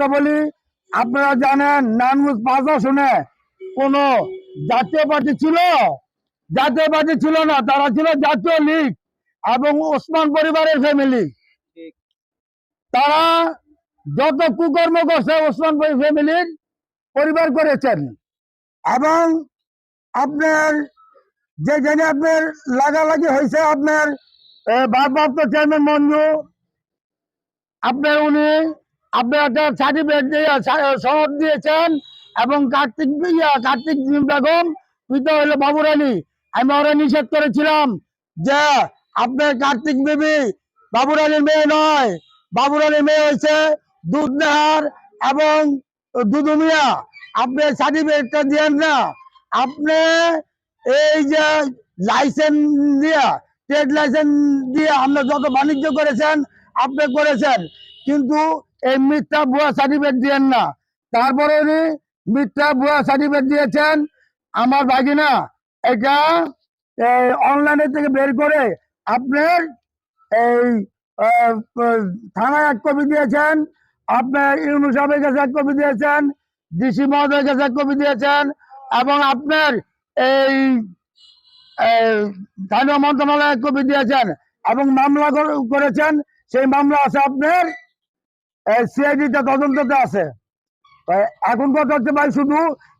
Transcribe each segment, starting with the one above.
বলি, আপনারা জানেন নারায়ণগঞ্জ 5 আসনে কোন জাতীয় পার্টি ছিল? জাতীয় পার্টি ছিল না, তারা ছিল জাতীয় লীগ এবং ওসমান পরিবারের ফ্যামিলি। তারা যত কুকর্ম করছে ওসমান ফ্যামিলির পরিবার করেছেন। এবং আপনার যেখানে আপনার লাগালাগি হয়েছে, আপনার ভারপ্রাপ্ত চেয়ারম্যান মঞ্জু, আপনার উনি আপনার একটা সার্টিফিকেট দিয়ে শহর দিয়েছেন এবং কার্তিক বেগম পিতা হলো বাবুর আলী। আমি ওরা নিষেধ করেছিলাম যে আপনার কার্তিক বিবি বাবুর আলীর মেয়ে নয়, বাবুর আলীর মেয়ে হয়েছে দুধনাহার এবং দুদু মিয়া। আপনি সার্টিফিকেটটা দিয়েন না, আপনি এই যে লাইসেন্স দিয়ে, ট্রেড লাইসেন্স দিয়ে আপনি যত বাণিজ্য করেছেন আপনি করেছেন, কিন্তু এই মিথ্যা ভুয়া সার্টিফিকেট দিয়েন না। তারপরে উনি মিথ্যা ভুয়া সার্টিফিকেট দিয়েছেন। আমার ভাগিনা এটা অনলাইনে থেকে বের করে আপনার এই থানায় এক কপি দিয়েছেন, আপনার ইউনূস সাহেবের কাছে এক কপি দিয়েছেন, ডিসি মহোদয়ের কাছে এক কপি দিয়েছেন, এবং আপনার এই স্থানীয় মন্ত্রণালয়ে এক কপি দিয়েছেন এবং মামলা করেছেন। সেই মামলা আছে আপনার সিআইডিতে তদন্ততে আছে। এখন কথা হচ্ছে ভাই, শুধু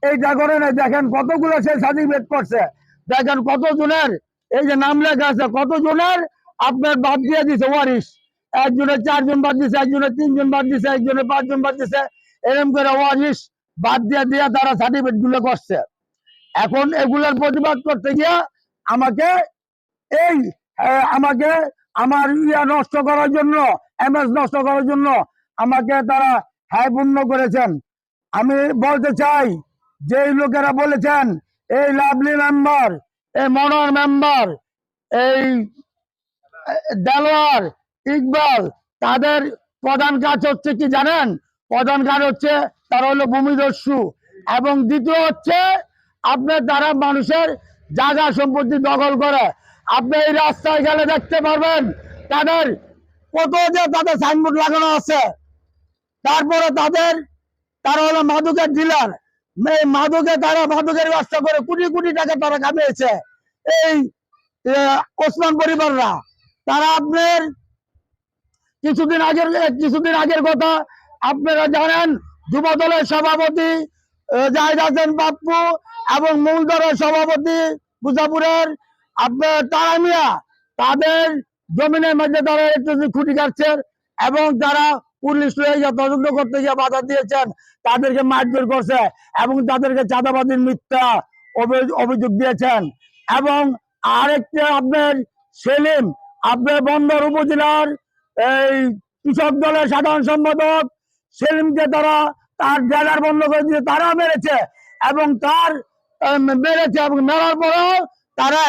এইটা করে নাই, দেখেন কতগুলো সে সার্টিফিকেট করছে, দেখেন কতজনের এই যে নাম লেখা আছে, কতজনের আপনার বাদ দিয়ে দিছে ওয়ারিশ। একজনের 4 জন বাদ দিছে, একজনের 3 জন বাদ দিছে, একজনের 5 জন বাদ দিছে, এরকম করে ওয়ারিশ বাদ দিয়ে তারা সার্টিফিকেট গুলো করছে। এখন এগুলোর প্রতিবাদ করতে গিয়া আমাকে এই আমাকে আমার নষ্ট করার জন্য, এমএস নষ্ট করার জন্য আমাকে তারা হাইপূর্ণ করেছেন। আমি বলতে চাই, যে লোকেরা বলেছেন এই লাভলি মেম্বার, এই মনোহর মেম্বার, এই দেলোয়ার, ইকবাল, তাদের প্রধান কাজ হচ্ছে কি জানেন? প্রধান কাজ হচ্ছে তারা হলো ভূমিদস্যু, এবং দ্বিতীয় হচ্ছে আপনার তারা মানুষের জায়গা সম্পত্তি দখল করে। আপনি এই রাস্তায় গেলে দেখতে পারবেন তাদের কত যে তাদের সাইনবোর্ড লাগানো আছে। তারপরে তারা হলো মাদকের ডিলার, এই মাদকের ব্যবসা করে কোটি কোটি টাকা তারা কামিয়েছে এই ওসমান পরিবাররা। তারা আপনার কিছুদিন আগের কথা আপনারা জানেন, যুব দলের সভাপতি জাহিদ হাসান বাপ্পু এবং মূল দলের সভাপতি মুজাফুরের আপনার তারা মিয়া, তাদের জমিনের মধ্যে তারা একটু খুঁটি কাটছে এবং তারা পুলিশ তদন্ত করতে গিয়ে বাধা দিয়েছেন, তাদেরকে মারধর করছে এবং তাদেরকে চাঁদাবাদীর মিথ্যা অভিযোগ দিয়েছেন। এবং আরেকটা আপনার সেলিম, আপনার বন্দর উপজেলার এই কৃষক দলের সাধারণ সম্পাদক সেলিমকে তার জায়গার বন্ধ করে দিয়ে তারা মেরেছে, এবং মেরার পরেও তারা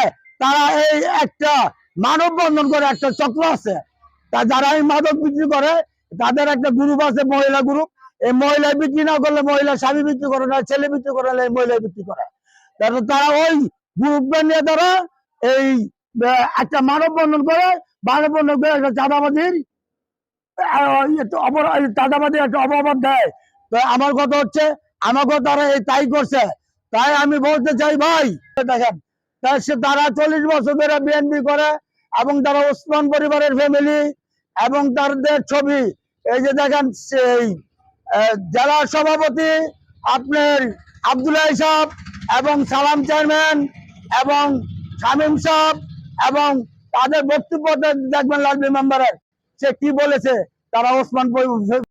এই একটা মানববন্ধন করে একটা চক্র আছে, যারা এই মাদক বিক্রি করে তাদের একটা গ্রুপ আছে, মহিলা গ্রুপ। এই মহিলা বিক্রি না করলে মহিলা স্বামী বিক্রি করে না, ছেলে বিক্রি করে না, মহিলা বিক্রি করে। তারা ওই গ্রুপটা নিয়ে তারা এই একটা মানববন্ধন করে একটা চাঁদাবাদীর একটা অপবাদ দেয়। তো আমার কথা হচ্ছে, আমাকে তারা তাই করছে। তাই আমি বলতে চাই ভাই, দেখেন তারা 40 বছর ধরে বিএনপি করে এবং তারা ওসমান পরিবারের ফ্যামিলি, এবং তাদের ছবি এই যে দেখেন, সেই জেলা সভাপতি আপনার আব্দুল্লাহ সাহেব এবং সালাম চেয়ারম্যান এবং শামীম সাহেব, এবং তাদের বক্তব্য দেখবেন লাজমি মেম্বারের, সে কি বলেছে, তারা ওসমান